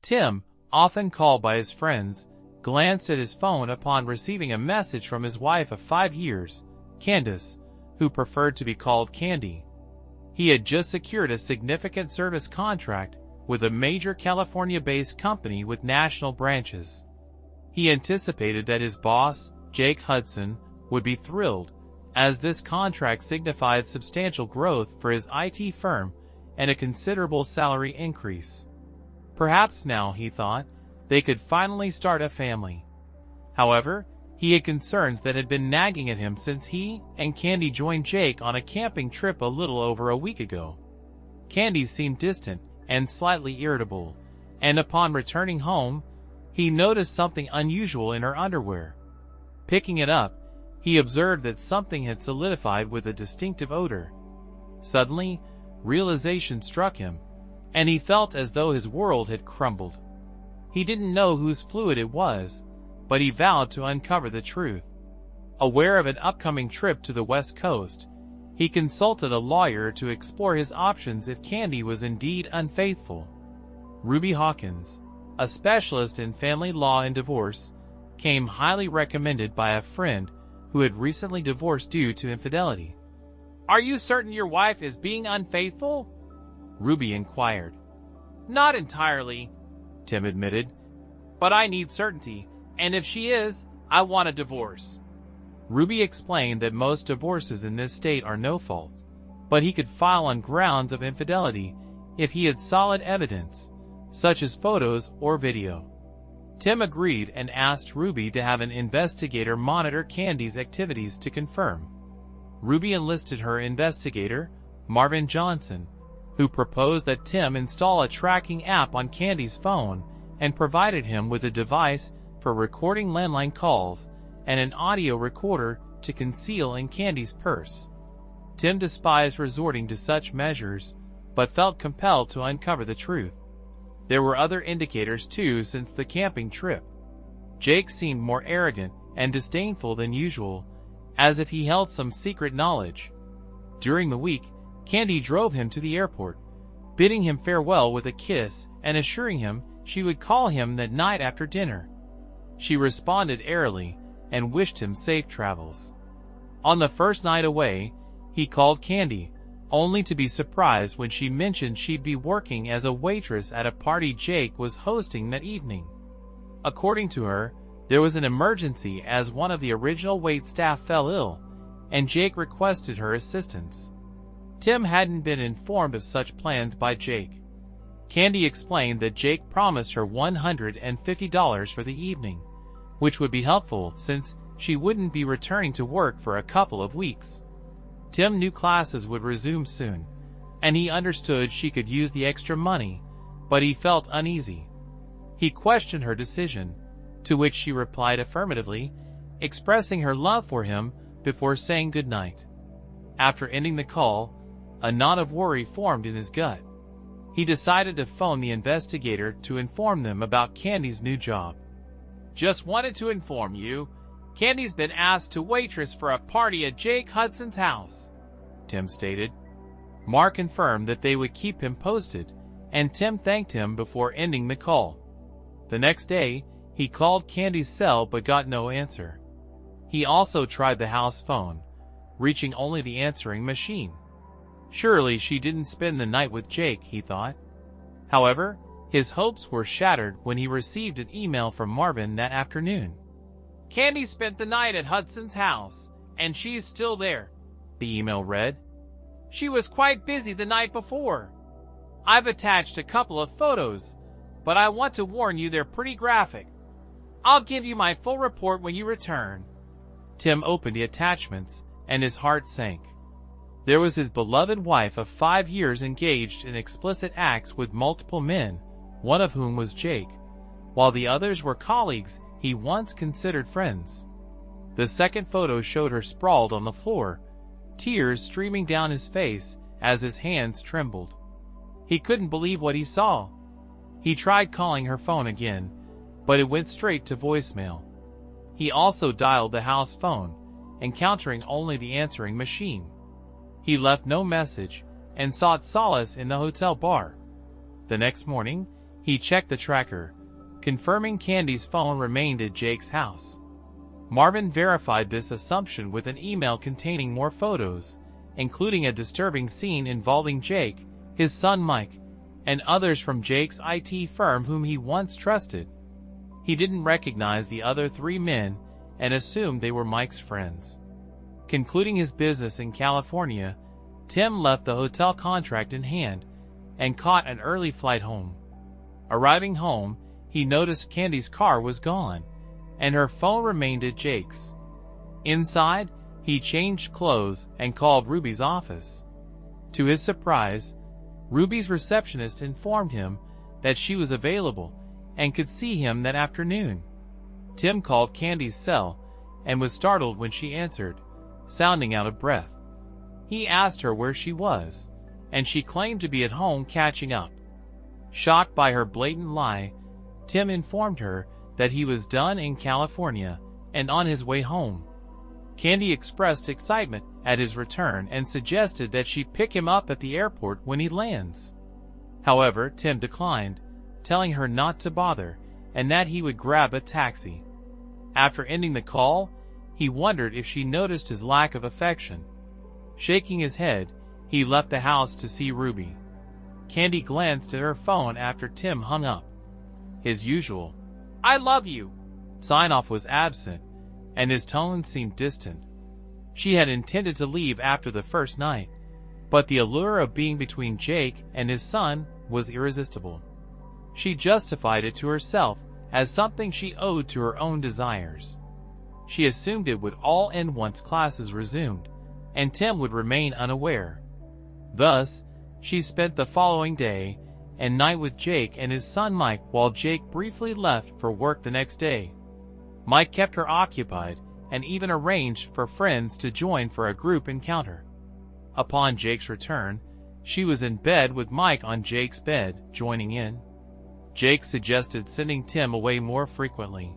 Tim, often called by his friends, glanced at his phone upon receiving a message from his wife of 5 years, Candace, who preferred to be called Candy. He had just secured a significant service contract with a major California-based company with national branches. He anticipated that his boss, Jake Hudson, would be thrilled, as this contract signified substantial growth for his IT firm and a considerable salary increase. Perhaps now, he thought, they could finally start a family. However, he had concerns that had been nagging at him since he and Candy joined Jake on a camping trip a little over a week ago. Candy seemed distant and slightly irritable, and upon returning home, he noticed something unusual in her underwear. Picking it up, he observed that something had solidified with a distinctive odor. Suddenly, realization struck him, and he felt as though his world had crumbled. He didn't know whose fluid it was, but he vowed to uncover the truth. Aware of an upcoming trip to the West Coast, he consulted a lawyer to explore his options if Candy was indeed unfaithful. Ruby Hawkins, a specialist in family law and divorce, came highly recommended by a friend who had recently divorced due to infidelity. "Are you certain your wife is being unfaithful?" Ruby inquired. "Not entirely," Tim admitted, "but I need certainty, and if she is, I want a divorce." Ruby explained that most divorces in this state are no fault, but he could file on grounds of infidelity if he had solid evidence, such as photos or video. Tim agreed and asked Ruby to have an investigator monitor Candy's activities to confirm. Ruby enlisted her investigator, Marvin Johnson, who proposed that Tim install a tracking app on Candy's phone and provided him with a device for recording landline calls and an audio recorder to conceal in Candy's purse. Tim despised resorting to such measures, but felt compelled to uncover the truth. There were other indicators too since the camping trip. Jake seemed more arrogant and disdainful than usual, as if he held some secret knowledge. During the week, Candy drove him to the airport, bidding him farewell with a kiss and assuring him she would call him that night after dinner. She responded airily and wished him safe travels. On the first night away, he called Candy, only to be surprised when she mentioned she'd be working as a waitress at a party Jake was hosting that evening. According to her, there was an emergency as one of the original wait staff fell ill, and Jake requested her assistance. Tim hadn't been informed of such plans by Jake. Candy explained that Jake promised her $150 for the evening, which would be helpful since she wouldn't be returning to work for a couple of weeks. Tim knew classes would resume soon, and he understood she could use the extra money, but he felt uneasy. He questioned her decision, to which she replied affirmatively, expressing her love for him before saying goodnight. After ending the call, a knot of worry formed in his gut. He decided to phone the investigator to inform them about Candy's new job. "Just wanted to inform you, Candy's been asked to waitress for a party at Jake Hudson's house," Tim stated. Mark confirmed that they would keep him posted, and Tim thanked him before ending the call. The next day, he called Candy's cell but got no answer. He also tried the house phone, reaching only the answering machine. Surely she didn't spend the night with Jake, he thought. However, his hopes were shattered when he received an email from Marvin that afternoon. "Candy spent the night at Hudson's house, and she's still there," the email read. "She was quite busy the night before. I've attached a couple of photos, but I want to warn you they're pretty graphic. I'll give you my full report when you return." Tim opened the attachments, and his heart sank. There was his beloved wife of 5 years engaged in explicit acts with multiple men, one of whom was Jake, while the others were colleagues he once considered friends. The second photo showed her sprawled on the floor, tears streaming down his face as his hands trembled. He couldn't believe what he saw. He tried calling her phone again, but it went straight to voicemail. He also dialed the house phone, encountering only the answering machine. He left no message and sought solace in the hotel bar. The next morning, He checked the tracker, confirming Candy's phone remained at Jake's house. Marvin verified this assumption with an email containing more photos, including a disturbing scene involving Jake, his son Mike, and others from Jake's IT firm whom he once trusted. He didn't recognize the other 3 men and assumed they were Mike's friends. Concluding his business in California, Tim left the hotel contract in hand and caught an early flight home. Arriving home, he noticed Candy's car was gone, and her phone remained at Jake's. Inside, he changed clothes and called Ruby's office. To his surprise, Ruby's receptionist informed him that she was available and could see him that afternoon. Tim called Candy's cell and was startled when she answered, sounding out of breath. He asked her where she was, and she claimed to be at home catching up. Shocked by her blatant lie, Tim informed her that he was done in California and on his way home. Candy expressed excitement at his return and suggested that she pick him up at the airport when he lands. However, Tim declined, telling her not to bother and that he would grab a taxi. After ending the call, he wondered if she noticed his lack of affection. Shaking his head, he left the house to see Ruby. Candy glanced at her phone after Tim hung up. His usual, "I love you," sign-off was absent, and his tone seemed distant. She had intended to leave after the first night, but the allure of being between Jake and his son was irresistible. She justified it to herself as something she owed to her own desires. She assumed it would all end once classes resumed, and Tim would remain unaware. Thus, she spent the following day and night with Jake and his son Mike while Jake briefly left for work the next day. Mike kept her occupied and even arranged for friends to join for a group encounter. Upon Jake's return, she was in bed with Mike on Jake's bed, joining in. Jake suggested sending Tim away more frequently.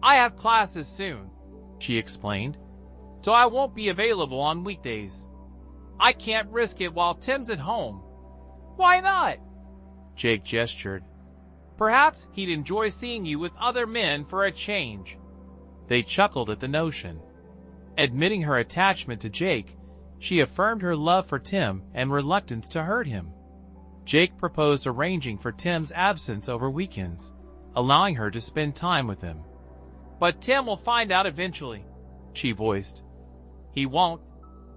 "I have classes soon," she explained, "so I won't be available on weekdays. I can't risk it while Tim's at home." "Why not?" Jake gestured. "Perhaps he'd enjoy seeing you with other men for a change." They chuckled at the notion. Admitting her attachment to Jake, she affirmed her love for Tim and reluctance to hurt him. Jake proposed arranging for Tim's absence over weekends, allowing her to spend time with him. "But Tim will find out eventually," she voiced. "He won't,"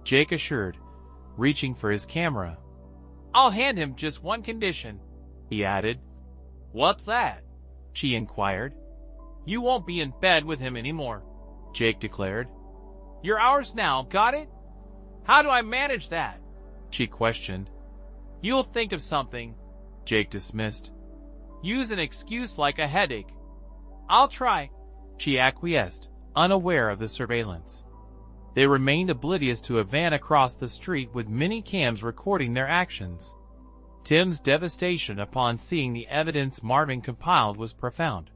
Jake assured, reaching for his camera. "I'll hand him just one condition," he added. "What's that?" she inquired. "You won't be in bed with him anymore," Jake declared. "You're ours now, got it?" "How do I manage that?" she questioned. "You'll think of something," Jake dismissed. "Use an excuse like a headache." "I'll try," she acquiesced, unaware of the surveillance. They remained oblivious to a van across the street with many cams recording their actions. Tim's devastation upon seeing the evidence Marvin compiled was profound.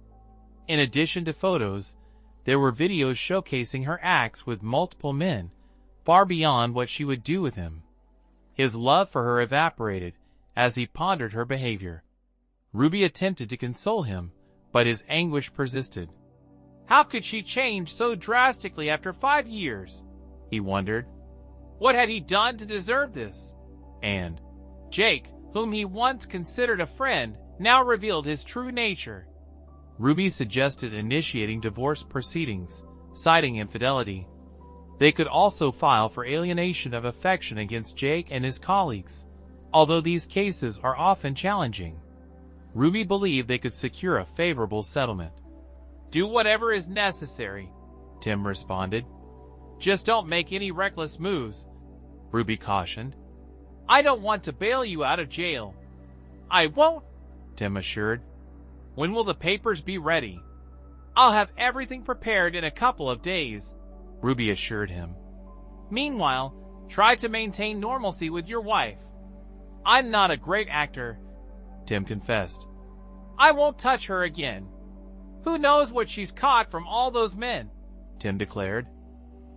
In addition to photos, there were videos showcasing her acts with multiple men, far beyond what she would do with him. His love for her evaporated as he pondered her behavior. Ruby attempted to console him, but his anguish persisted. How could she change so drastically after 5 years? He wondered. What had he done to deserve this? And Jake, whom he once considered a friend, now revealed his true nature. Ruby suggested initiating divorce proceedings, citing infidelity. They could also file for alienation of affection against Jake and his colleagues, although these cases are often challenging. Ruby believed they could secure a favorable settlement. Do whatever is necessary, Tim responded. Just don't make any reckless moves, Ruby cautioned. I don't want to bail you out of jail. I won't, Tim assured. When will the papers be ready? I'll have everything prepared in a couple of days, Ruby assured him. Meanwhile, try to maintain normalcy with your wife. I'm not a great actor, Tim confessed. I won't touch her again. Who knows what she's caught from all those men, Tim declared.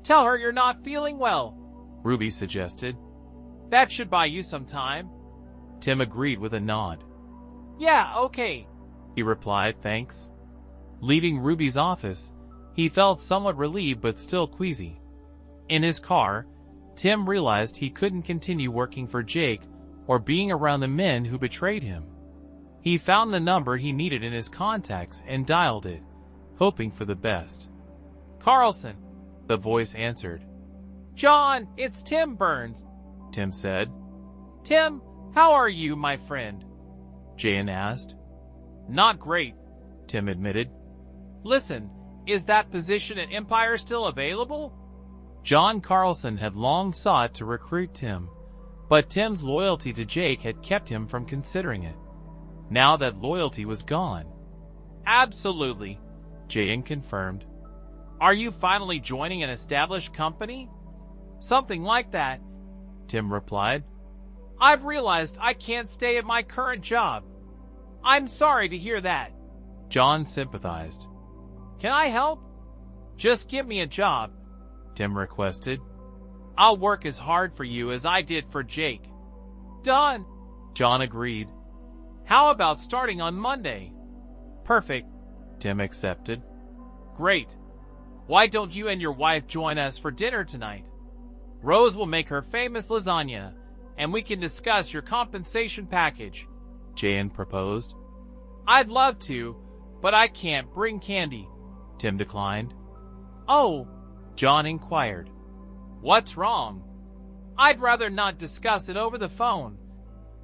Tell her you're not feeling well, Ruby suggested. That should buy you some time. Tim agreed with a nod. Yeah, okay, he replied, thanks. Leaving Ruby's office, he felt somewhat relieved but still queasy. In his car, Tim realized he couldn't continue working for Jake or being around the men who betrayed him. He found the number he needed in his contacts and dialed it, hoping for the best. Carlson, the voice answered. John, it's Tim Burns, Tim said. Tim, how are you, my friend? Jan asked. Not great, Tim admitted. Listen, is that position at Empire still available? John Carlson had long sought to recruit Tim, but Tim's loyalty to Jake had kept him from considering it. Now that loyalty was gone. Absolutely, Jan confirmed. Are you finally joining an established company? Something like that, Tim replied. I've realized I can't stay at my current job. I'm sorry to hear that. John sympathized. Can I help? Just give me a job, Tim requested. I'll work as hard for you as I did for Jake. Done, John agreed. How about starting on Monday? Perfect, Tim accepted. Great. Why don't you and your wife join us for dinner tonight? Rose will make her famous lasagna, and we can discuss your compensation package, Jan proposed. I'd love to, but I can't bring candy, Tim declined. Oh, John inquired. What's wrong? I'd rather not discuss it over the phone,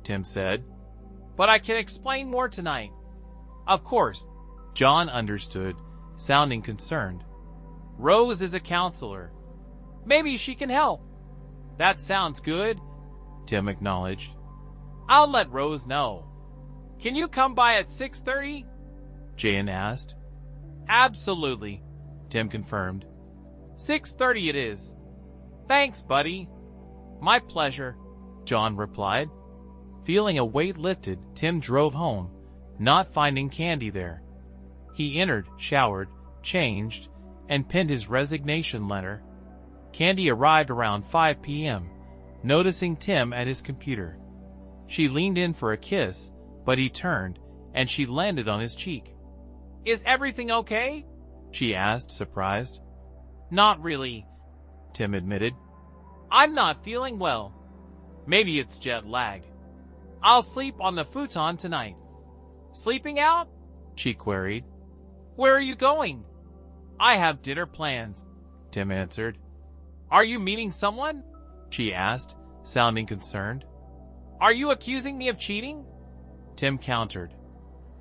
Tim said. But I can explain more tonight. Of course, John understood, sounding concerned. Rose is a counselor. Maybe she can help. That sounds good, Tim acknowledged. I'll let Rose know. Can you come by at 6:30? Jan asked. Absolutely, Tim confirmed. 6:30 it is. Thanks, buddy. My pleasure, John replied. Feeling a weight lifted, Tim drove home, not finding Candy there. He entered, showered, changed, and penned his resignation letter. Candy arrived around 5 p.m., noticing Tim at his computer. She leaned in for a kiss, but he turned, and she landed on his cheek. Is everything okay? She asked, surprised. Not really, Tim admitted. I'm not feeling well. Maybe it's jet lag. I'll sleep on the futon tonight. Sleeping out? She queried. Where are you going? I have dinner plans, Tim answered. Are you meeting someone? She asked, sounding concerned. Are you accusing me of cheating? Tim countered.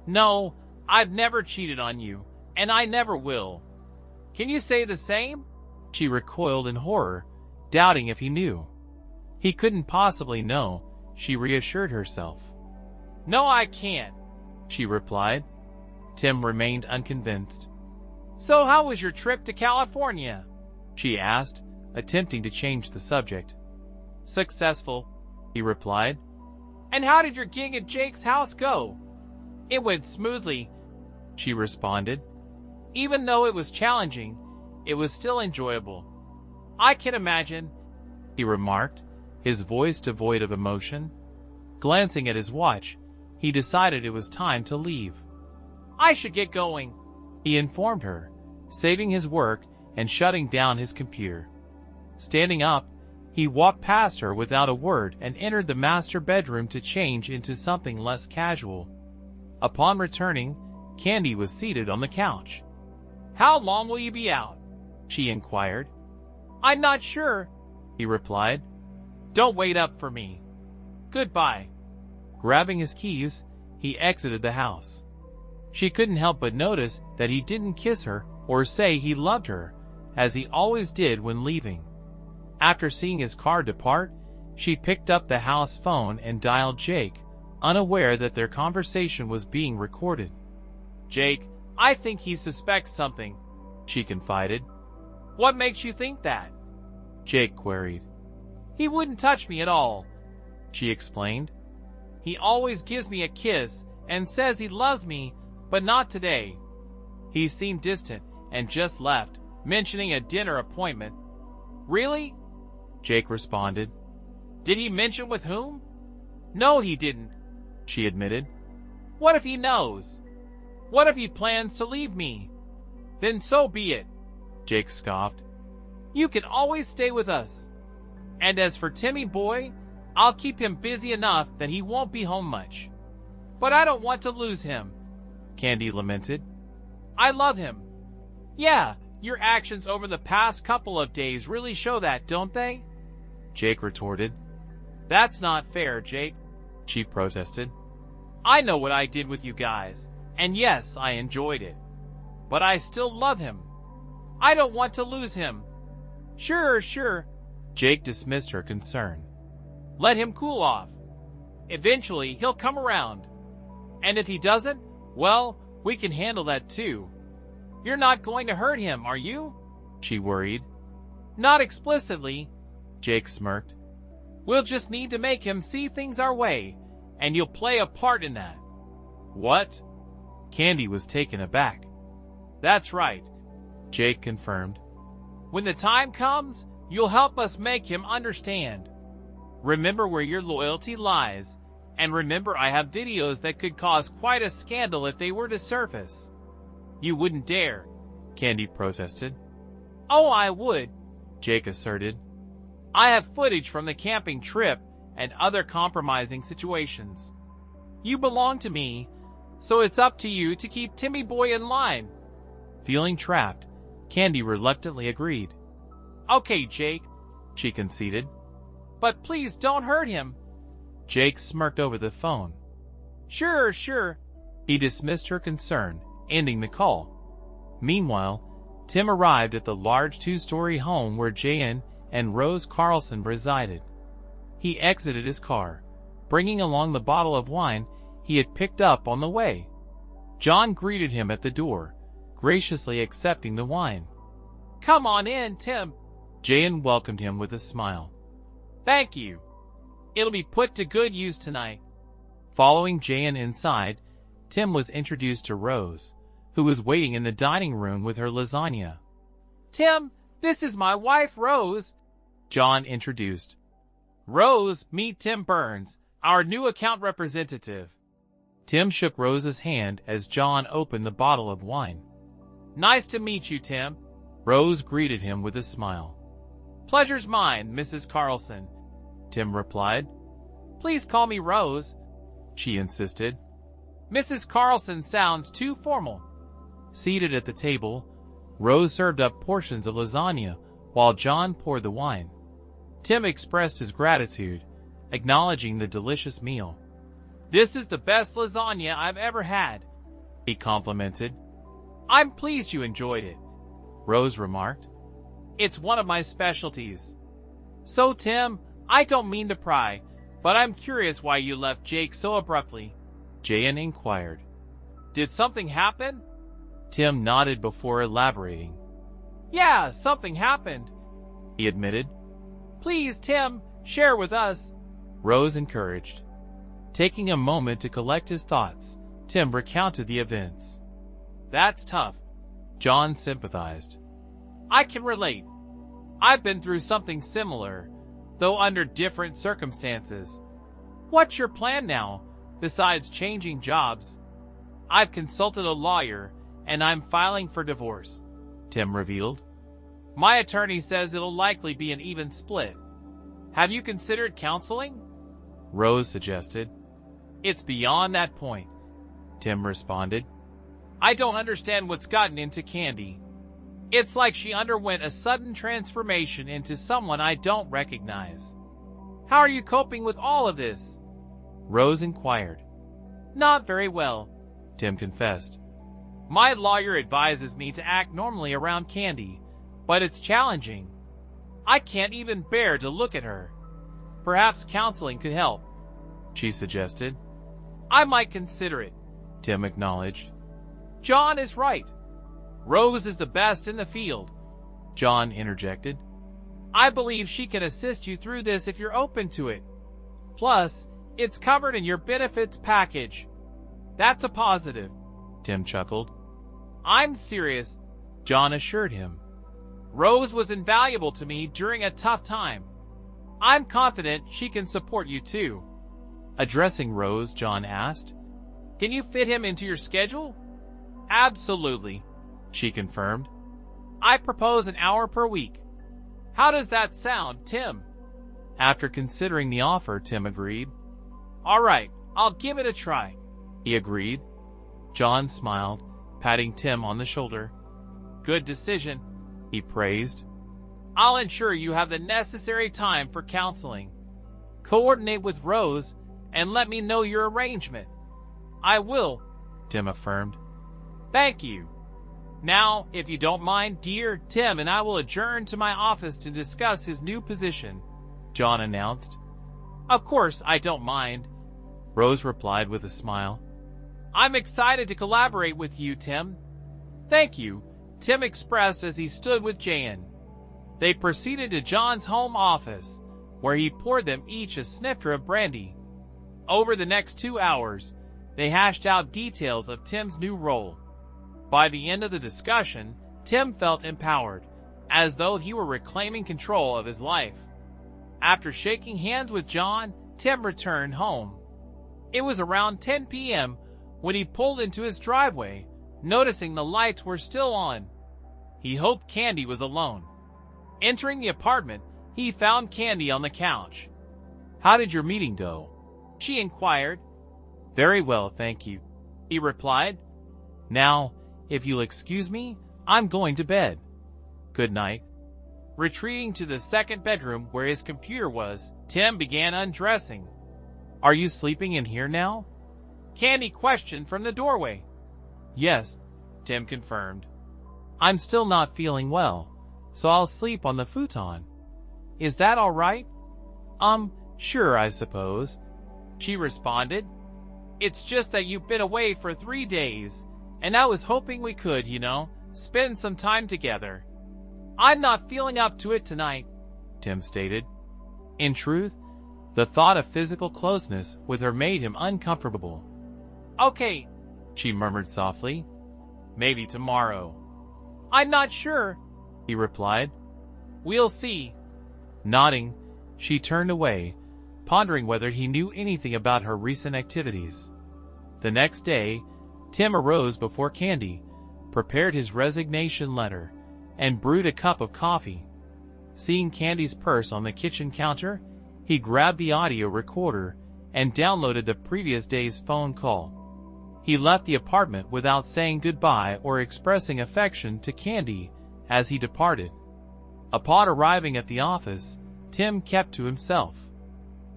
No, I've never cheated on you, and I never will. Can you say the same? She recoiled in horror, doubting if he knew. He couldn't possibly know, she reassured herself. No, I can't, she replied. Tim remained unconvinced. So how was your trip to California? She asked, attempting to change the subject. Successful, he replied. And how did your gig at Jake's house go? It went smoothly, she responded. Even though it was challenging, it was still enjoyable. I can imagine, he remarked, his voice devoid of emotion. Glancing at his watch, he decided it was time to leave. I should get going, he informed her, saving his work and shutting down his computer. Standing up, he walked past her without a word and entered the master bedroom to change into something less casual. Upon returning, Candy was seated on the couch. How long will you be out? She inquired. I'm not sure, he replied. Don't wait up for me. Goodbye. Grabbing his keys, he exited the house. She couldn't help but notice that he didn't kiss her or say he loved her, as he always did when leaving. After seeing his car depart, she picked up the house phone and dialed Jake, unaware that their conversation was being recorded. Jake, I think he suspects something, she confided. What makes you think that? Jake queried. He wouldn't touch me at all, she explained. He always gives me a kiss and says he loves me, but not today. He seemed distant and just left, mentioning a dinner appointment. Really? Jake responded. Did he mention with whom? No, he didn't, she admitted. What if he knows? What if he plans to leave me? Then so be it, Jake scoffed. You can always stay with us. And as for Timmy boy, I'll keep him busy enough that he won't be home much. But I don't want to lose him, Candy lamented. I love him. Yeah, your actions over the past couple of days really show that, don't they? Jake retorted. That's not fair, Jake, she protested. I know what I did with you guys, and yes, I enjoyed it. But I still love him. I don't want to lose him. Sure, Jake dismissed her concern. Let him cool off. Eventually, he'll come around. And if he doesn't, well, we can handle that too. You're not going to hurt him, are you? She worried. Not explicitly, Jake smirked. We'll just need to make him see things our way, and you'll play a part in that. What? Candy was taken aback. That's right, Jake confirmed. When the time comes, you'll help us make him understand. Remember where your loyalty lies, and remember I have videos that could cause quite a scandal if they were to surface. You wouldn't dare, Candy protested. Oh, I would, Jake asserted. I have footage from the camping trip and other compromising situations. You belong to me, so it's up to you to keep Timmy boy in line. Feeling trapped, Candy reluctantly agreed. Okay, Jake, she conceded. But please don't hurt him. Jake smirked over the phone. Sure. He dismissed her concern, ending the call. Meanwhile, Tim arrived at the large two-story home where Jan and Rose Carlson resided. He exited his car, bringing along the bottle of wine he had picked up on the way. John greeted him at the door, graciously accepting the wine. Come on in, Tim. Jan welcomed him with a smile. Thank you. It'll be put to good use tonight. Following Jan inside, Tim was introduced to Rose, who was waiting in the dining room with her lasagna. Tim, this is my wife, Rose, John introduced. Rose, meet Tim Burns, our new account representative. Tim shook Rose's hand as John opened the bottle of wine. Nice to meet you, Tim. Rose greeted him with a smile. Pleasure's mine, Mrs. Carlson, Tim replied. Please call me Rose, she insisted. Mrs. Carlson sounds too formal. Seated at the table, Rose served up portions of lasagna while John poured the wine. Tim expressed his gratitude, acknowledging the delicious meal. This is the best lasagna I've ever had, he complimented. I'm pleased you enjoyed it, Rose remarked. It's one of my specialties. So, Tim, I don't mean to pry, but I'm curious why you left Jake so abruptly, Jan inquired. Did something happen? Tim nodded before elaborating. Yeah, something happened, he admitted. Please, Tim, share with us, Rose encouraged. Taking a moment to collect his thoughts, Tim recounted the events. That's tough, John sympathized. I can relate. I've been through something similar, though under different circumstances. What's your plan now, besides changing jobs? I've consulted a lawyer, and I'm filing for divorce, Tim revealed. My attorney says it'll likely be an even split. Have you considered counseling? Rose suggested. It's beyond that point, Tim responded. I don't understand what's gotten into Candy. It's like she underwent a sudden transformation into someone I don't recognize. How are you coping with all of this? Rose inquired. Not very well, Tim confessed. My lawyer advises me to act normally around Candy, but it's challenging. I can't even bear to look at her. Perhaps counseling could help, she suggested. I might consider it, Tim acknowledged. John is right. Rose is the best in the field, John interjected. I believe she can assist you through this if you're open to it. Plus, it's covered in your benefits package. That's a positive, Tim chuckled. I'm serious, John assured him. Rose was invaluable to me during a tough time. I'm confident she can support you too. Addressing Rose, John asked, Can you fit him into your schedule? Absolutely, she confirmed. I propose an hour per week. How does that sound, Tim? After considering the offer, Tim agreed. All right, I'll give it a try, he agreed. John smiled, patting Tim on the shoulder. Good decision, he praised. I'll ensure you have the necessary time for counseling. Coordinate with Rose and let me know your arrangement. I will, Tim affirmed. Thank you. Now, if you don't mind, dear, Tim and I will adjourn to my office to discuss his new position, John announced. Of course, I don't mind, Rose replied with a smile. I'm excited to collaborate with you, Tim. Thank you, Tim expressed as he stood with Jan. They proceeded to John's home office, where he poured them each a snifter of brandy. Over the next 2 hours, they hashed out details of Tim's new role. By the end of the discussion, Tim felt empowered, as though he were reclaiming control of his life. After shaking hands with John, Tim returned home. It was around 10 p.m. when he pulled into his driveway, noticing the lights were still on. He hoped Candy was alone. Entering the apartment, he found Candy on the couch. How did your meeting go? She inquired. Very well, thank you, he replied. Now, if you'll excuse me, I'm going to bed. Good night. Retreating to the second bedroom where his computer was, Tim began undressing. Are you sleeping in here now? Candy questioned from the doorway. Yes, Tim confirmed. I'm still not feeling well, so I'll sleep on the futon. Is that all right? Sure, I suppose, she responded. It's just that you've been away for 3 days, and I was hoping we could, spend some time together. I'm not feeling up to it tonight, Tim stated. In truth, the thought of physical closeness with her made him uncomfortable. Okay, she murmured softly. Maybe tomorrow. I'm not sure, he replied. We'll see. Nodding, she turned away, pondering whether he knew anything about her recent activities. The next day, Tim arose before Candy, prepared his resignation letter, and brewed a cup of coffee. Seeing Candy's purse on the kitchen counter, he grabbed the audio recorder and downloaded the previous day's phone call. He left the apartment without saying goodbye or expressing affection to Candy as he departed. Upon arriving at the office, Tim kept to himself.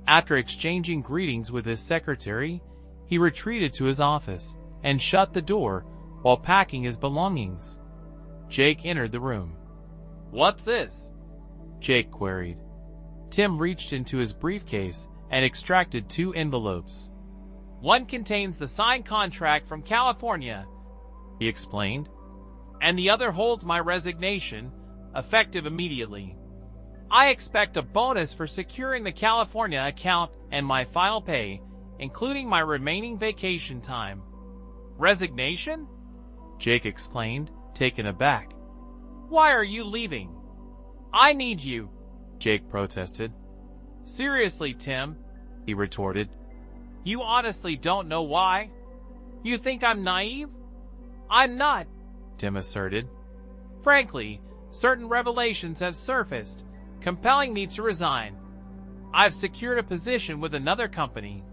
After exchanging greetings with his secretary, he retreated to his office and shut the door while packing his belongings. Jake entered the room. What's this? Jake queried. Tim reached into his briefcase and extracted 2 envelopes. One contains the signed contract from California, he explained, and the other holds my resignation, effective immediately. I expect a bonus for securing the California account and my final pay, including my remaining vacation time. Resignation? Jake exclaimed, taken aback. Why are you leaving? I need you, Jake protested. Seriously, Tim, he retorted. You honestly don't know why? You think I'm naive? I'm not, Tim asserted. Frankly, certain revelations have surfaced, compelling me to resign. I've secured a position with another company.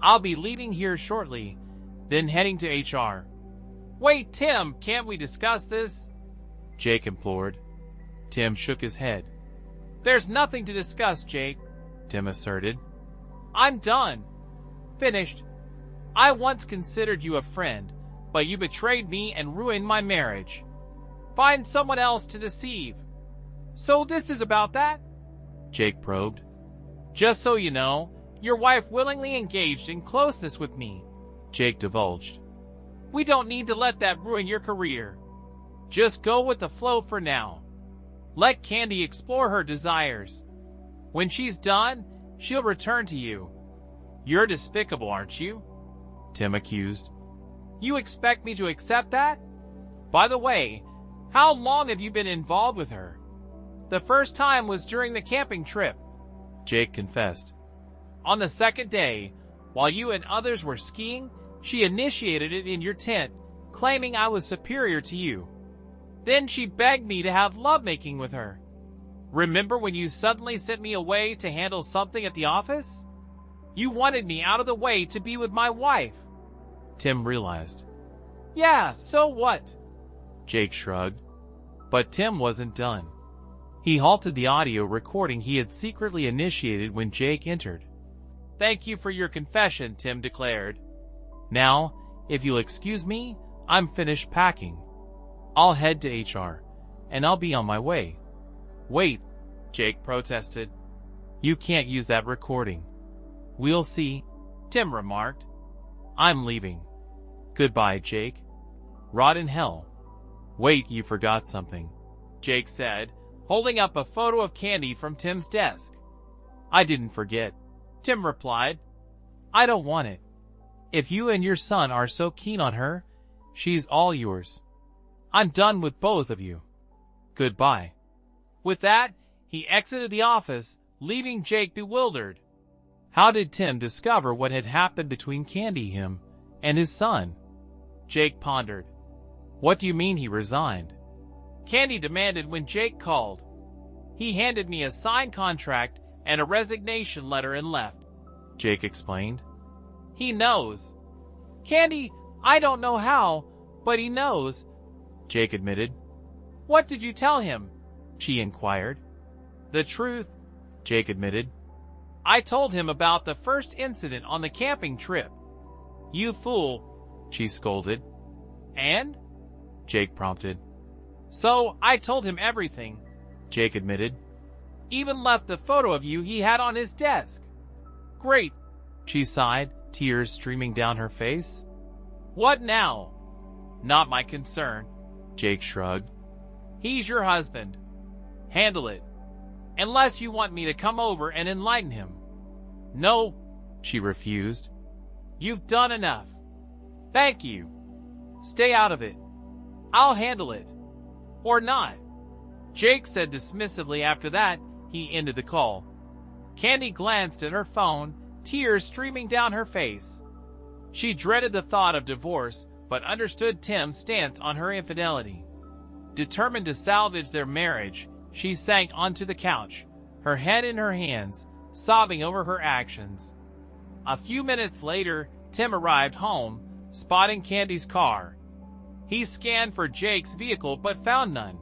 I'll be leaving here shortly, then heading to HR. Wait, Tim, can't we discuss this? Jake implored. Tim shook his head. There's nothing to discuss, Jake, Tim asserted. I'm done. Finished. I once considered you a friend, but you betrayed me and ruined my marriage. Find someone else to deceive. So this is about that? Jake probed. Just so you know, your wife willingly engaged in closeness with me, Jake divulged. We don't need to let that ruin your career. Just go with the flow for now. Let Candy explore her desires. When she's done, she'll return to you. You're despicable, aren't you? Tim accused. You expect me to accept that? By the way, how long have you been involved with her? The first time was during the camping trip, Jake confessed. On the second day, while you and others were skiing, She initiated it in your tent, claiming I was superior to you. Then she begged me to have lovemaking with her. Remember when you suddenly sent me away to handle something at the office? You wanted me out of the way to be with my wife. Tim realized. Yeah, so what? Jake shrugged. But Tim wasn't done. He halted the audio recording he had secretly initiated when Jake entered. Thank you for your confession, Tim declared. Now, if you'll excuse me, I'm finished packing. I'll head to HR, and I'll be on my way. Wait, Jake protested. You can't use that recording. We'll see, Tim remarked. I'm leaving. Goodbye, Jake. Rot in hell. Wait, you forgot something, Jake said, holding up a photo of Candy from Tim's desk. I didn't forget, Tim replied. I don't want it. If you and your son are so keen on her, she's all yours. I'm done with both of you. Goodbye. With that, he exited the office, leaving Jake bewildered. How did Tim discover what had happened between Candy, him, and his son? Jake pondered. What do you mean he resigned? Candy demanded when Jake called. He handed me a signed contract and a resignation letter and left, Jake explained. He knows. Candy, I don't know how, but he knows, Jake admitted. What did you tell him? She inquired. The truth, Jake admitted. I told him about the first incident on the camping trip. You fool, she scolded. And? Jake prompted. So I told him everything, Jake admitted. Even left the photo of you he had on his desk. Great, she sighed, tears streaming down her face. What now? Not my concern, Jake shrugged. He's your husband. Handle it. Unless you want me to come over and enlighten him. No, she refused. You've done enough. Thank you. Stay out of it. I'll handle it. Or not. Jake said dismissively. After that, he ended the call. Candy glanced at her phone, tears streaming down her face. She dreaded the thought of divorce, but understood Tim's stance on her infidelity. Determined to salvage their marriage, she sank onto the couch, her head in her hands, sobbing over her actions. A few minutes later, Tim arrived home, spotting Candy's car. He scanned for Jake's vehicle but found none.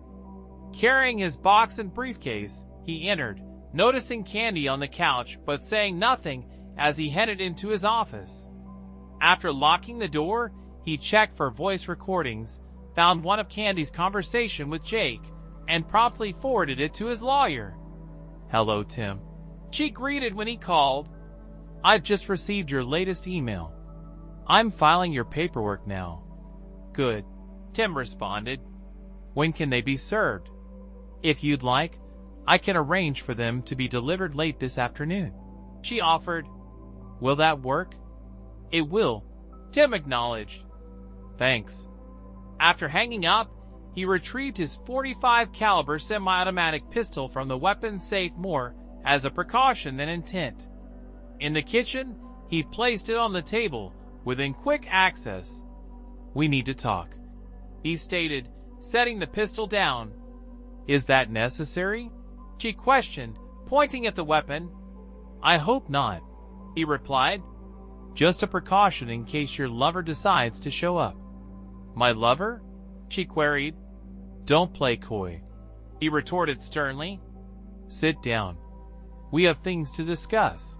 Carrying his box and briefcase, he entered, noticing Candy on the couch but saying nothing as he headed into his office. After locking the door, he checked for voice recordings, found one of Candy's conversation with Jake, and promptly forwarded it to his lawyer. Hello, Tim, she greeted when he called. I've just received your latest email. I'm filing your paperwork now. Good, Tim responded. When can they be served? If you'd like, I can arrange for them to be delivered late this afternoon, she offered. Will that work? It will, Tim acknowledged. Thanks. After hanging up, he retrieved his .45 caliber semi-automatic pistol from the weapons safe more as a precaution than intent. In the kitchen, he placed it on the table, within quick access. We need to talk, he stated, setting the pistol down. Is that necessary? She questioned, pointing at the weapon. I hope not, he replied. Just a precaution in case your lover decides to show up. My lover? She queried. Don't play coy, he retorted sternly. Sit down. We have things to discuss.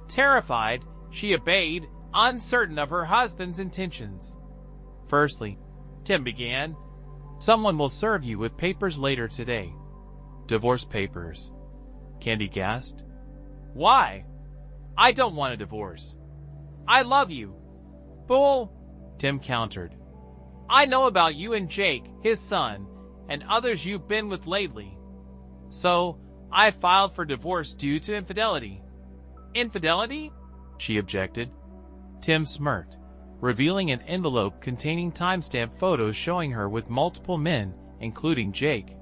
Terrified, she obeyed, uncertain of her husband's intentions. Firstly, Tim began, someone will serve you with papers later today. Divorce papers. Candy gasped. Why? I don't want a divorce. I love you. Bull, Tim countered. I know about you and Jake, his son, and others you've been with lately. So, I filed for divorce due to infidelity. Infidelity? She objected. Tim smirked, revealing an envelope containing timestamp photos showing her with multiple men, including Jake.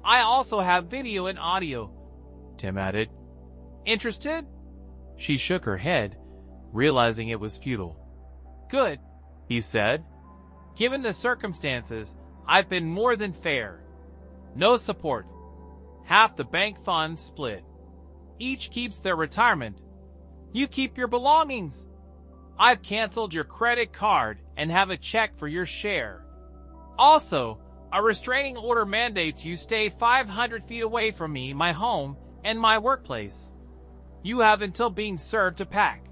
I also have video and audio, Tim added. Interested? She shook her head, realizing it was futile. Good, he said. Given the circumstances, I've been more than fair. No support. Half the bank funds split. Each keeps their retirement. You keep your belongings. I've canceled your credit card and have a check for your share. Also, a restraining order mandates you stay 500 feet away from me, my home, and my workplace. You have until being served to pack.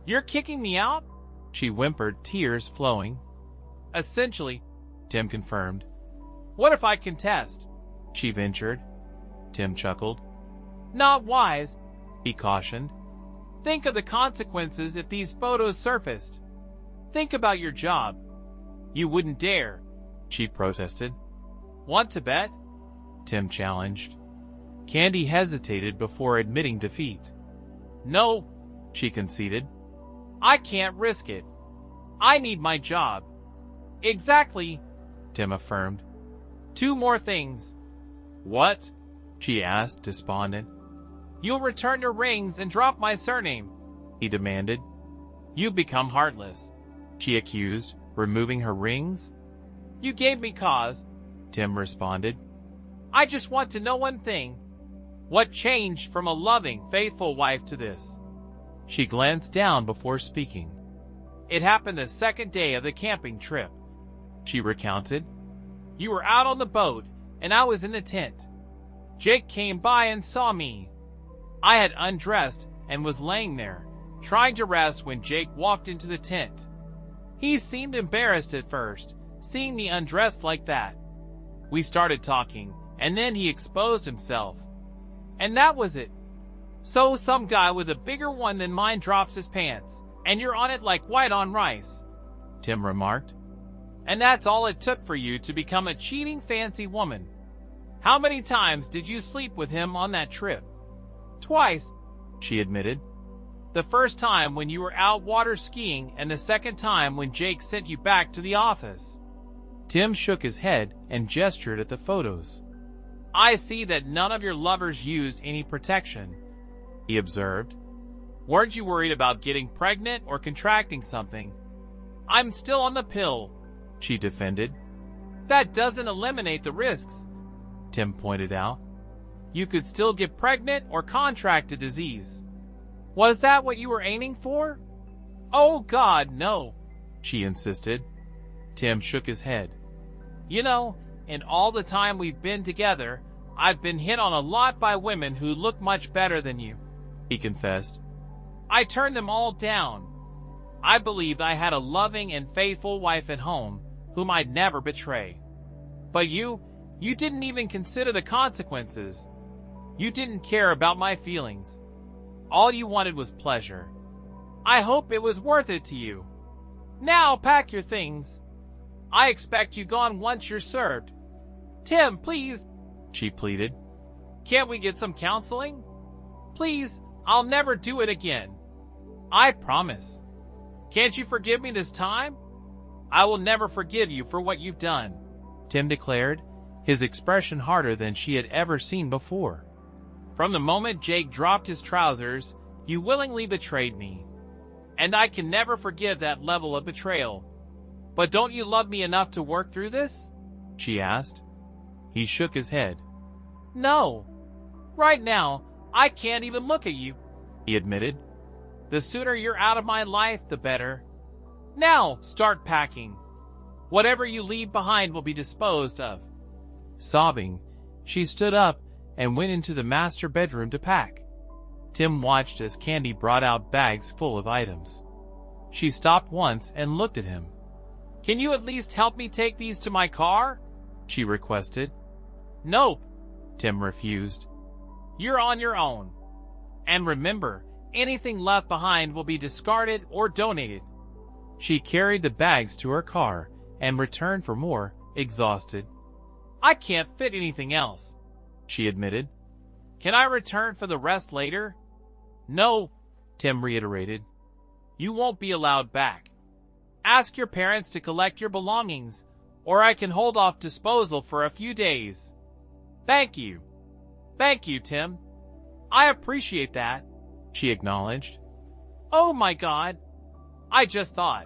You're kicking me out? She whimpered, tears flowing. Essentially, Tim confirmed. What if I contest? She ventured. Tim chuckled. Not wise, he cautioned. Think of the consequences if these photos surfaced. Think about your job. You wouldn't dare, she protested. Want to bet? Tim challenged. Candy hesitated before admitting defeat. No, she conceded. I can't risk it. I need my job. Exactly, Tim affirmed. 2 more things. What? She asked, despondent. You'll return your rings and drop my surname, he demanded. You've become heartless, she accused, removing her rings. You gave me cause, Tim responded. I just want to know one thing. What changed from a loving, faithful wife to this? She glanced down before speaking. It happened the second day of the camping trip, she recounted. You were out on the boat, and I was in the tent. Jake came by and saw me. I had undressed and was laying there, trying to rest when Jake walked into the tent. He seemed embarrassed at first, seeing me undressed like that. We started talking, and then he exposed himself. And that was it. So some guy with a bigger one than mine drops his pants, and you're on it like white on rice, Tim remarked. And that's all it took for you to become a cheating fancy woman. How many times did you sleep with him on that trip? Twice, she admitted. The first time when you were out water skiing and the second time when Jake sent you back to the office. Tim shook his head and gestured at the photos. I see that none of your lovers used any protection, he observed. Weren't you worried about getting pregnant or contracting something? I'm still on the pill, she defended. That doesn't eliminate the risks, Tim pointed out. You could still get pregnant or contract a disease. Was that what you were aiming for? Oh God, no, she insisted. Tim shook his head. You know, in all the time we've been together, I've been hit on a lot by women who look much better than you, he confessed. I turned them all down. I believed I had a loving and faithful wife at home, whom I'd never betray. But you didn't even consider the consequences. You didn't care about my feelings. All you wanted was pleasure. I hope it was worth it to you. Now pack your things. I expect you gone once you're served. Tim, please, she pleaded. Can't we get some counseling? Please, I'll never do it again. I promise. Can't you forgive me this time? I will never forgive you for what you've done, Tim declared, his expression harder than she had ever seen before. From the moment Jake dropped his trousers, you willingly betrayed me. And I can never forgive that level of betrayal. But don't you love me enough to work through this? She asked. He shook his head. No. Right now, I can't even look at you, he admitted. The sooner you're out of my life, the better. Now, start packing. Whatever you leave behind will be disposed of. Sobbing, she stood up and went into the master bedroom to pack. Tim watched as Candy brought out bags full of items. She stopped once and looked at him. Can you at least help me take these to my car? She requested. Nope, Tim refused. You're on your own. And remember, anything left behind will be discarded or donated. She carried the bags to her car and returned for more, exhausted. I can't fit anything else, she admitted. Can I return for the rest later? No, Tim reiterated. You won't be allowed back. Ask your parents to collect your belongings, or I can hold off disposal for a few days. Thank you. Thank you, Tim. I appreciate that, she acknowledged. Oh my God. I just thought.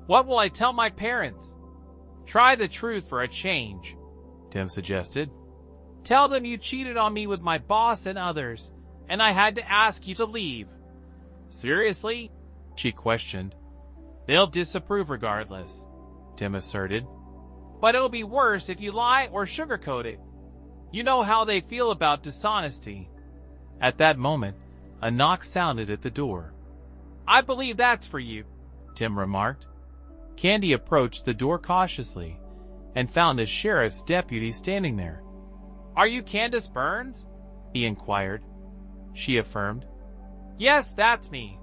What will I tell my parents? Try the truth for a change, Tim suggested. Tell them you cheated on me with my boss and others, and I had to ask you to leave. Seriously? She questioned. They'll disapprove regardless, Tim asserted. But it'll be worse if you lie or sugarcoat it. You know how they feel about dishonesty. At that moment, a knock sounded at the door. I believe that's for you, Tim remarked. Candy approached the door cautiously and found a sheriff's deputy standing there. Are you Candace Burns? He inquired. She affirmed. Yes, that's me.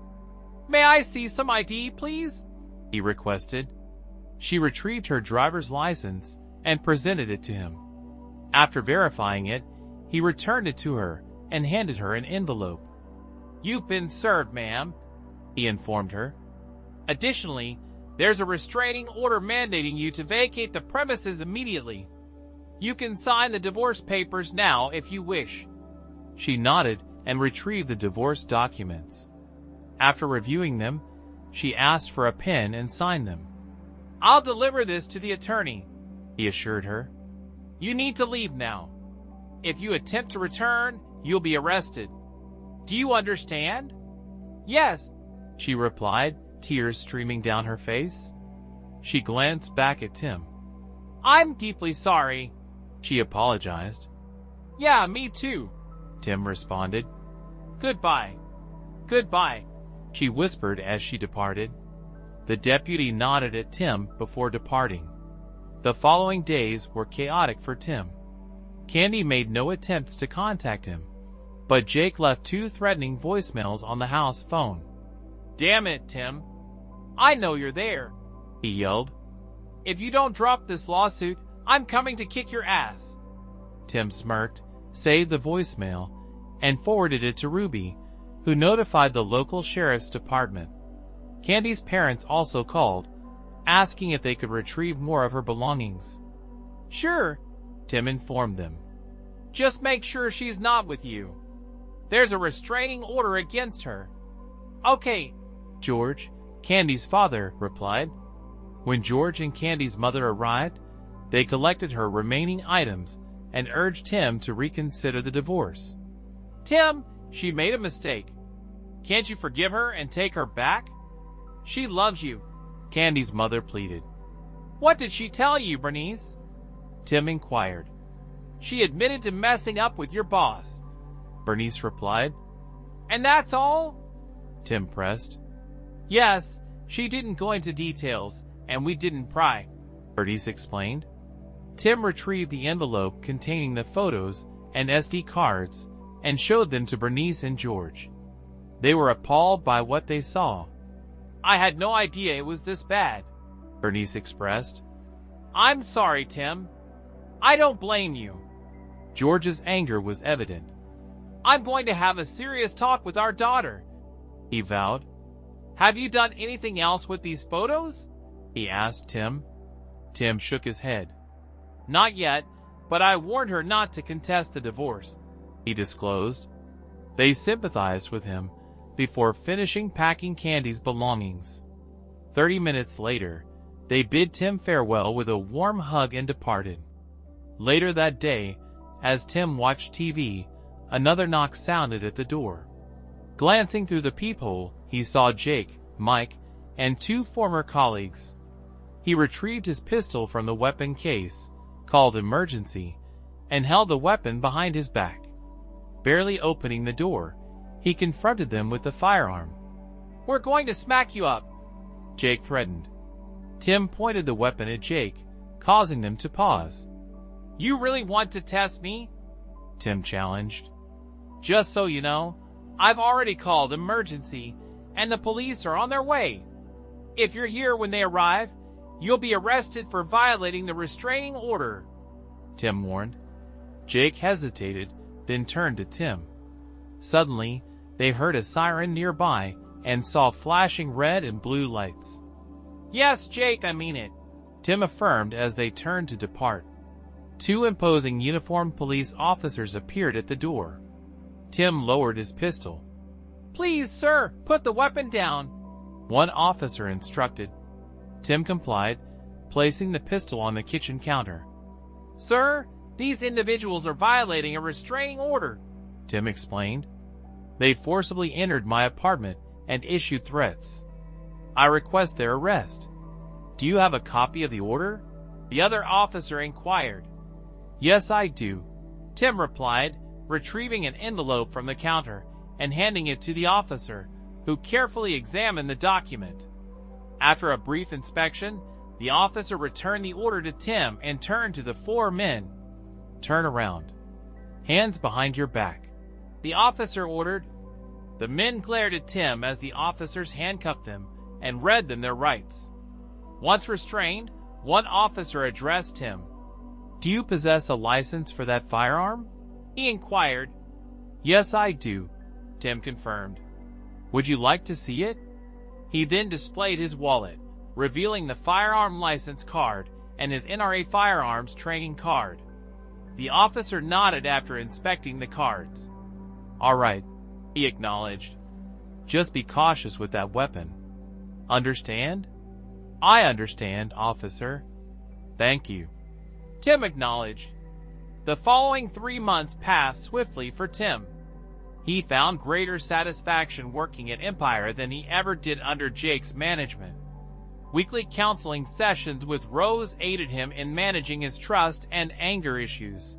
May I see some ID, please? He requested. She retrieved her driver's license and presented it to him. After verifying it, he returned it to her and handed her an envelope. You've been served, ma'am, he informed her. Additionally, there's a restraining order mandating you to vacate the premises immediately. You can sign the divorce papers now if you wish. She nodded and retrieved the divorce documents. After reviewing them, she asked for a pen and signed them. I'll deliver this to the attorney, he assured her. You need to leave now. If you attempt to return, you'll be arrested. Do you understand? Yes, she replied, tears streaming down her face. She glanced back at Tim. I'm deeply sorry, she apologized. Yeah, me too, Tim responded. Goodbye. Goodbye, she whispered as she departed. The deputy nodded at Tim before departing. The following days were chaotic for Tim. Candy made no attempts to contact him, but Jake left 2 threatening voicemails on the house phone. Damn it, Tim. I know you're there, he yelled. If you don't drop this lawsuit, I'm coming to kick your ass. Tim smirked, saved the voicemail, and forwarded it to Ruby, who notified the local sheriff's department. Candy's parents also called, asking if they could retrieve more of her belongings. Sure, Tim informed them. Just make sure she's not with you. There's a restraining order against her. Okay, George, Candy's father, replied. When George and Candy's mother arrived, they collected her remaining items and urged Tim to reconsider the divorce. Tim, she made a mistake. Can't you forgive her and take her back? She loves you, Candy's mother pleaded. What did she tell you, Bernice? Tim inquired. She admitted to messing up with your boss, Bernice replied. And that's all? Tim pressed. Yes, she didn't go into details, and we didn't pry, Bernice explained. Tim retrieved the envelope containing the photos and SD cards and showed them to Bernice and George. They were appalled by what they saw. I had no idea it was this bad, Bernice expressed. I'm sorry, Tim. I don't blame you. George's anger was evident. I'm going to have a serious talk with our daughter, he vowed. Have you done anything else with these photos? He asked Tim. Tim shook his head. Not yet, but I warned her not to contest the divorce, he disclosed. They sympathized with him before finishing packing Candy's belongings. 30 minutes later, they bid Tim farewell with a warm hug and departed. Later that day, as Tim watched TV, another knock sounded at the door. Glancing through the peephole, he saw Jake, Mike, and 2 former colleagues. He retrieved his pistol from the weapon case, called emergency, and held the weapon behind his back. Barely opening the door, he confronted them with the firearm. We're going to smack you up, Jake threatened. Tim pointed the weapon at Jake, causing them to pause. You really want to test me? Tim challenged. Just so you know, I've already called emergency, and the police are on their way. If you're here when they arrive, you'll be arrested for violating the restraining order, Tim warned. Jake hesitated, then turned to Tim. Suddenly, they heard a siren nearby and saw flashing red and blue lights. Yes, Jake, I mean it, Tim affirmed as they turned to depart. 2 imposing uniformed police officers appeared at the door. Tim lowered his pistol. Please, sir, put the weapon down, one officer instructed. Tim complied, placing the pistol on the kitchen counter. "Sir, these individuals are violating a restraining order," Tim explained. "They forcibly entered my apartment and issued threats. I request their arrest." "Do you have a copy of the order?" the other officer inquired. "Yes, I do," Tim replied, retrieving an envelope from the counter and handing it to the officer, who carefully examined the document. After a brief inspection, the officer returned the order to Tim and turned to the four men. "Turn around. Hands behind your back," the officer ordered. The men glared at Tim as the officers handcuffed them and read them their rights. Once restrained, one officer addressed Tim. "Do you possess a license for that firearm?" he inquired. "Yes, I do," Tim confirmed. "Would you like to see it?" He then displayed his wallet, revealing the firearm license card and his NRA firearms training card. The officer nodded after inspecting the cards. "All right," he acknowledged. "Just be cautious with that weapon. Understand?" "I understand, officer." "Thank you," Tim acknowledged. The following 3 months passed swiftly for Tim. He found greater satisfaction working at Empire than he ever did under Jake's management. Weekly counseling sessions with Rose aided him in managing his trust and anger issues.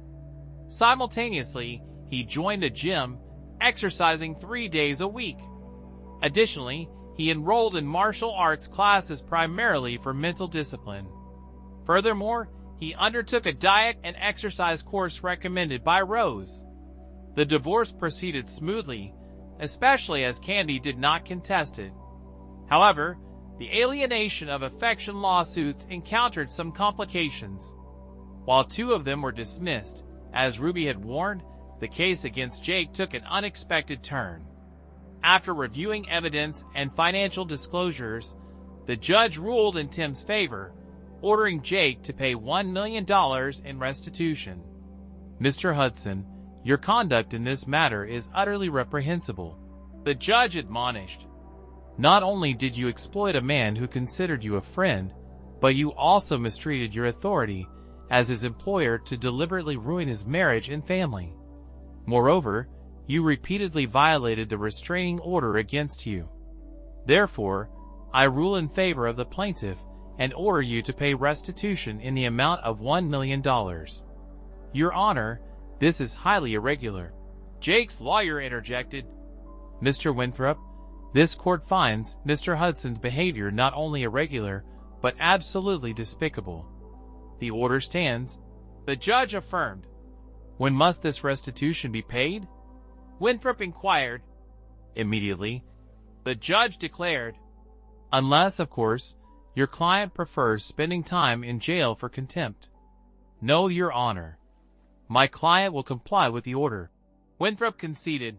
Simultaneously, he joined a gym, exercising 3 days a week. Additionally, he enrolled in martial arts classes primarily for mental discipline. Furthermore, he undertook a diet and exercise course recommended by Rose. The divorce proceeded smoothly, especially as Candy did not contest it. However, the alienation of affection lawsuits encountered some complications. While 2 of them were dismissed, as Ruby had warned, the case against Jake took an unexpected turn. After reviewing evidence and financial disclosures, the judge ruled in Tim's favor, ordering Jake to pay $1 million in restitution. "Mr. Hudson, your conduct in this matter is utterly reprehensible," the judge admonished. "Not only did you exploit a man who considered you a friend, but you also mistreated your authority as his employer to deliberately ruin his marriage and family. Moreover, you repeatedly violated the restraining order against you. Therefore, I rule in favor of the plaintiff and order you to pay restitution in the amount of $1 million. Your Honor, this is highly irregular," Jake's lawyer interjected. "Mr. Winthrop, this court finds Mr. Hudson's behavior not only irregular, but absolutely despicable. The order stands," the judge affirmed. "When must this restitution be paid?" Winthrop inquired. "Immediately," the judge declared. "Unless, of course, your client prefers spending time in jail for contempt." "No, Your Honor. My client will comply with the order," Winthrop conceded.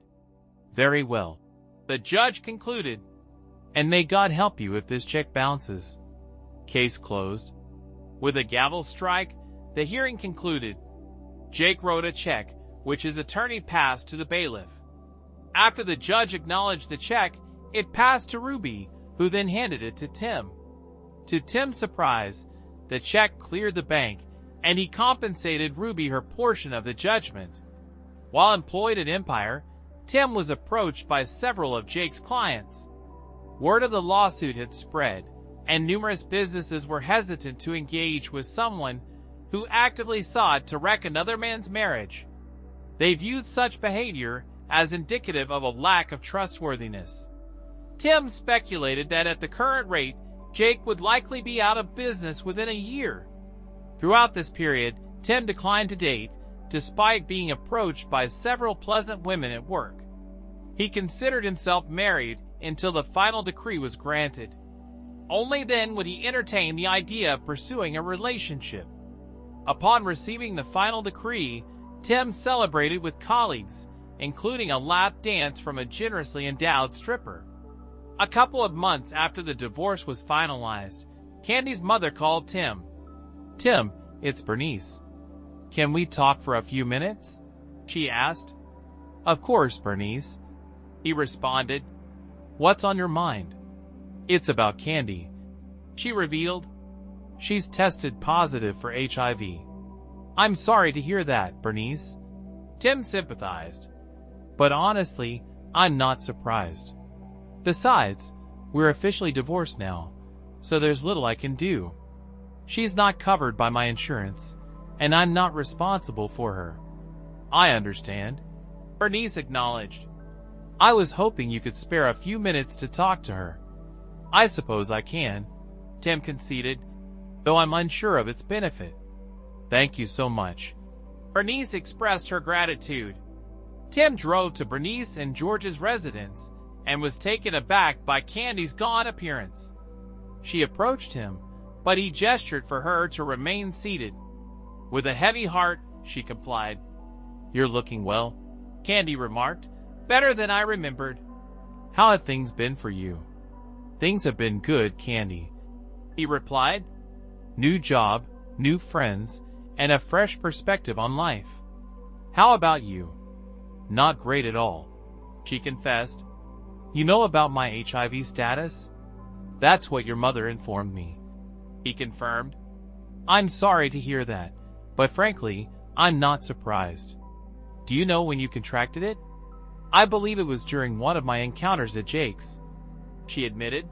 "Very well," the judge concluded. "And may God help you if this check bounces." Case closed. With a gavel strike, the hearing concluded. Jake wrote a check, which his attorney passed to the bailiff. After the judge acknowledged the check, it passed to Ruby, who then handed it to Tim. To Tim's surprise, the check cleared the bank, and he compensated Ruby her portion of the judgment. While employed at Empire, Tim was approached by several of Jake's clients. Word of the lawsuit had spread, and numerous businesses were hesitant to engage with someone who actively sought to wreck another man's marriage. They viewed such behavior as indicative of a lack of trustworthiness. Tim speculated that at the current rate, Jake would likely be out of business within a year. Throughout this period, Tim declined to date, despite being approached by several pleasant women at work. He considered himself married until the final decree was granted. Only then would he entertain the idea of pursuing a relationship. Upon receiving the final decree, Tim celebrated with colleagues, including a lap dance from a generously endowed stripper. A couple of months after the divorce was finalized, Candy's mother called Tim. "Tim, it's Bernice. Can we talk for a few minutes?" she asked. "Of course, Bernice," he responded. "What's on your mind?" "It's about Candy. she revealed. She's tested positive for HIV. I'm sorry to hear that, Bernice. Tim sympathized. But honestly, I'm not surprised. Besides, we're officially divorced now, so there's little I can do. She's not covered by my insurance, and I'm not responsible for her. I understand, Bernice acknowledged. I was hoping you could spare a few minutes to talk to her. I suppose I can, Tim conceded, though I'm unsure of its benefit. Thank you so much. Bernice expressed her gratitude. Tim drove to Bernice and George's residence and was taken aback by Candy's gaunt appearance. She approached him, but he gestured for her to remain seated. With a heavy heart, she complied. You're looking well, Candy remarked. Better than I remembered. How have things been for you? Things have been good, Candy, he replied. New job, new friends, and a fresh perspective on life. How about you? Not great at all, she confessed. You know about my HIV status? That's what your mother informed me, he confirmed. I'm sorry to hear that, but frankly, I'm not surprised. Do you know when you contracted it? I believe it was during one of my encounters at Jake's, she admitted.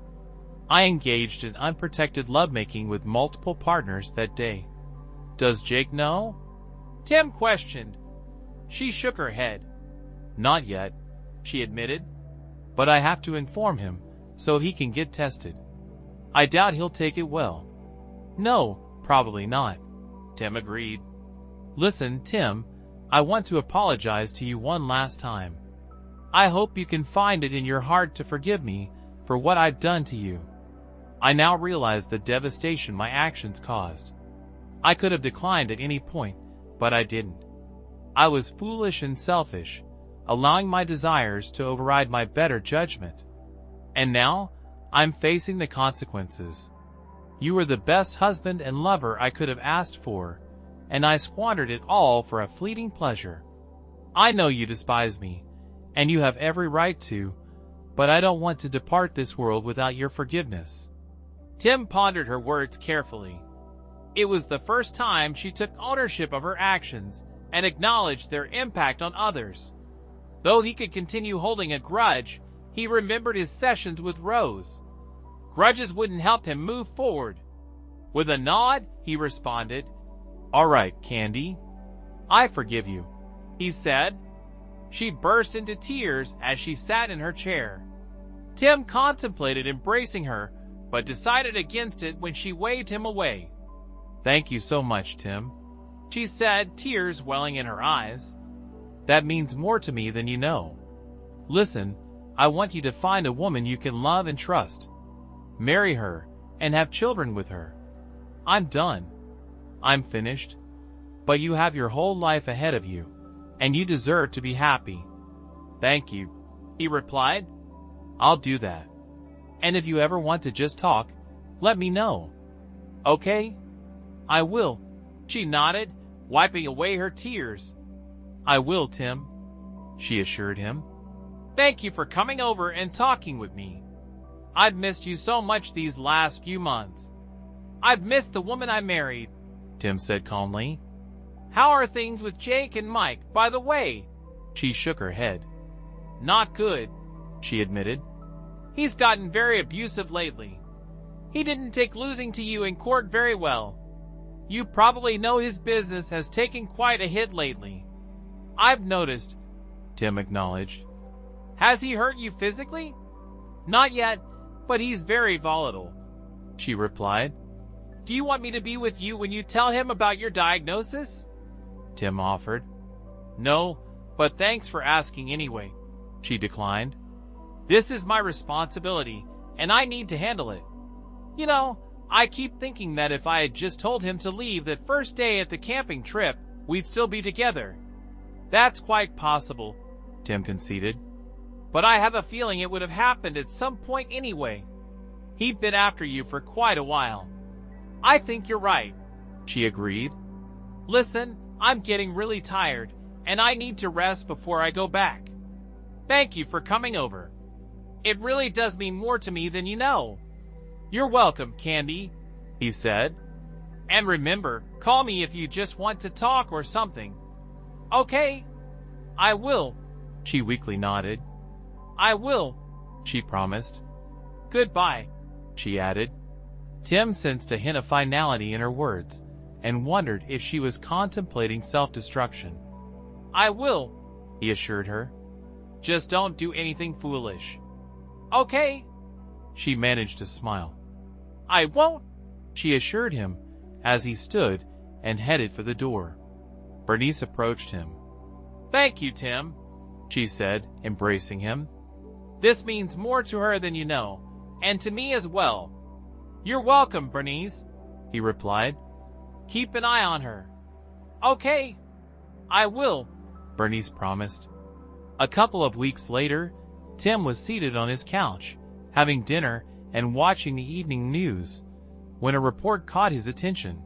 I engaged in unprotected lovemaking with multiple partners that day. Does Jake know? Tim questioned. She shook her head. Not yet, she admitted. But I have to inform him so he can get tested. I doubt he'll take it well. No, probably not, Tim agreed. Listen, Tim, I want to apologize to you one last time. I hope you can find it in your heart to forgive me for what I've done to you. I now realize the devastation my actions caused. I could have declined at any point, but I didn't. I was foolish and selfish, allowing my desires to override my better judgment. And now, I'm facing the consequences. You were the best husband and lover I could have asked for, and I squandered it all for a fleeting pleasure. I know you despise me, and you have every right to, but I don't want to depart this world without your forgiveness. Tim pondered her words carefully. It was the first time she took ownership of her actions and acknowledged their impact on others. Though he could continue holding a grudge, he remembered his sessions with Rose. Grudges wouldn't help him move forward. With a nod, he responded, All right, Candy. I forgive you, he said. She burst into tears as she sat in her chair. Tim contemplated embracing her, but decided against it when she waved him away. Thank you so much, Tim, she said, tears welling in her eyes. That means more to me than you know. Listen, I want you to find a woman you can love and trust. Marry her, and have children with her. I'm done. I'm finished. But you have your whole life ahead of you, and you deserve to be happy. Thank you, he replied. I'll do that. And if you ever want to just talk, let me know. Okay? I will, she nodded, wiping away her tears. I will, Tim, she assured him. Thank you for coming over and talking with me. I've missed you so much these last few months. I've missed the woman I married, Tim said calmly. How are things with Jake and Mike, by the way? She shook her head. Not good, she admitted. He's gotten very abusive lately. He didn't take losing to you in court very well. You probably know his business has taken quite a hit lately. I've noticed, Tim acknowledged. Has he hurt you physically? Not yet, but he's very volatile, she replied. Do you want me to be with you when you tell him about your diagnosis? Tim offered. No, but thanks for asking anyway, she declined. This is my responsibility, and I need to handle it. You know, I keep thinking that if I had just told him to leave that first day at the camping trip, we'd still be together. That's quite possible, Tim conceded. But I have a feeling it would have happened at some point anyway. He'd been after you for quite a while. I think you're right, she agreed. Listen, I'm getting really tired, and I need to rest before I go back. Thank you for coming over. It really does mean more to me than you know. "You're welcome, Candy," he said. "And remember, call me if you just want to talk or something." "Okay, I will," she weakly nodded. "I will," she promised. "Goodbye," she added. Tim sensed a hint of finality in her words and wondered if she was contemplating self-destruction. "I will," he assured her. "Just don't do anything foolish." "Okay," she managed to smile. "I won't," she assured him as he stood and headed for the door. Bernice approached him. "Thank you, Tim," she said, embracing him. "This means more to her than you know, and to me as well." "You're welcome, Bernice," he replied. "Keep an eye on her." "Okay, I will," Bernice promised. A couple of weeks later, Tim was seated on his couch, having dinner and watching the evening news, when a report caught his attention.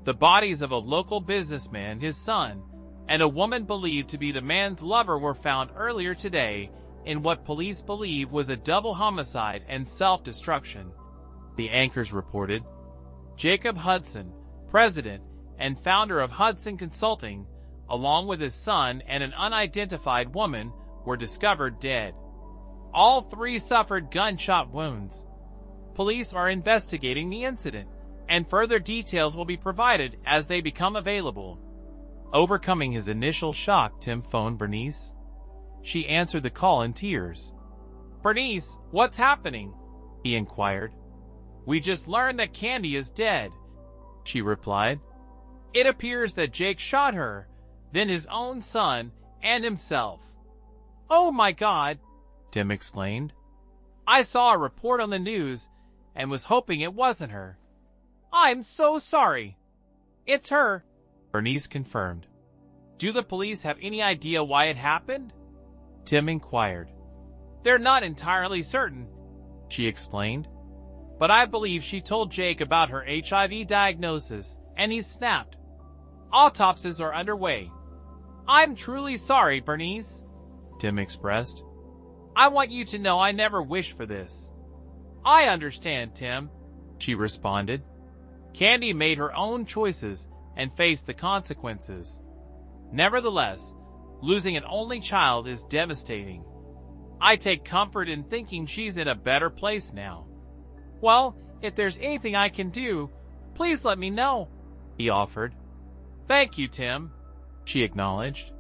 The bodies of a local businessman, his son, and a woman believed to be the man's lover were found earlier today in what police believe was a double homicide and self-destruction, the anchors reported. Jacob Hudson, president and founder of Hudson Consulting, along with his son and an unidentified woman, were discovered dead. All three suffered gunshot wounds. Police are investigating the incident, and further details will be provided as they become available. Overcoming his initial shock, Tim phoned Bernice. She answered the call in tears. "Bernice, what's happening?" he inquired. "We just learned that Candy is dead," she replied. "It appears that Jake shot her, then his own son, and himself." "Oh my God," Tim exclaimed. "I saw a report on the news and was hoping it wasn't her." "I'm so sorry." "It's her," Bernice confirmed. "Do the police have any idea why it happened?" Tim inquired. "They're not entirely certain," she explained. "But I believe she told Jake about her HIV diagnosis, and he snapped. Autopsies are underway." "I'm truly sorry, Bernice," Tim expressed. "I want you to know I never wished for this." "I understand, Tim," she responded. "Candy made her own choices and faced the consequences. Nevertheless, losing an only child is devastating. I take comfort in thinking she's in a better place now." "Well, if there's anything I can do, please let me know," he offered. "Thank you, Tim," she acknowledged.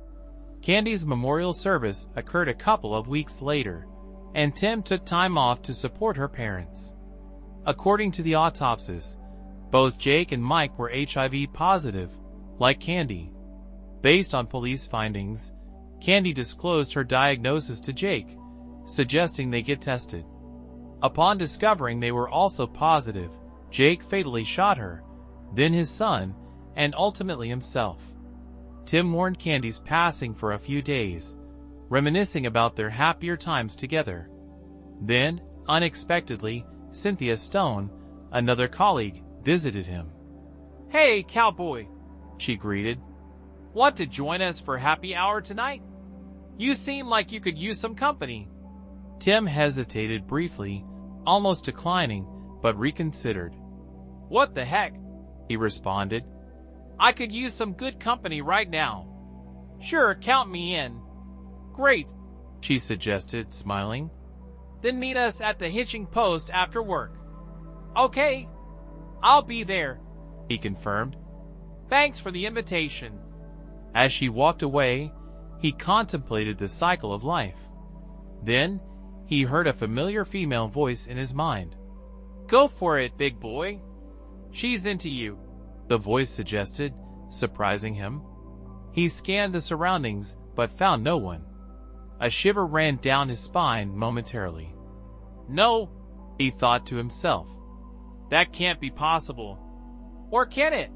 Candy's memorial service occurred a couple of weeks later, and Tim took time off to support her parents. According to the autopsies, both Jake and Mike were HIV positive, like Candy. Based on police findings, Candy disclosed her diagnosis to Jake, suggesting they get tested. Upon discovering they were also positive, Jake fatally shot her, then his son, and ultimately himself. Tim mourned Candy's passing for a few days, reminiscing about their happier times together. Then, unexpectedly, Cynthia Stone, another colleague, visited him. "Hey, cowboy," she greeted. "Want to join us for happy hour tonight? You seem like you could use some company." Tim hesitated briefly, almost declining, but reconsidered. "What the heck?" he responded. "I could use some good company right now." "Sure, count me in." "Great," she suggested, smiling. "Then meet us at the hitching post after work." "Okay, I'll be there," he confirmed. "Thanks for the invitation." As she walked away, he contemplated the cycle of life. Then, he heard a familiar female voice in his mind. "Go for it, big boy. She's into you," the voice suggested, surprising him. He scanned the surroundings, but found no one. A shiver ran down his spine momentarily. "No," he thought to himself. "That can't be possible. Or can it?"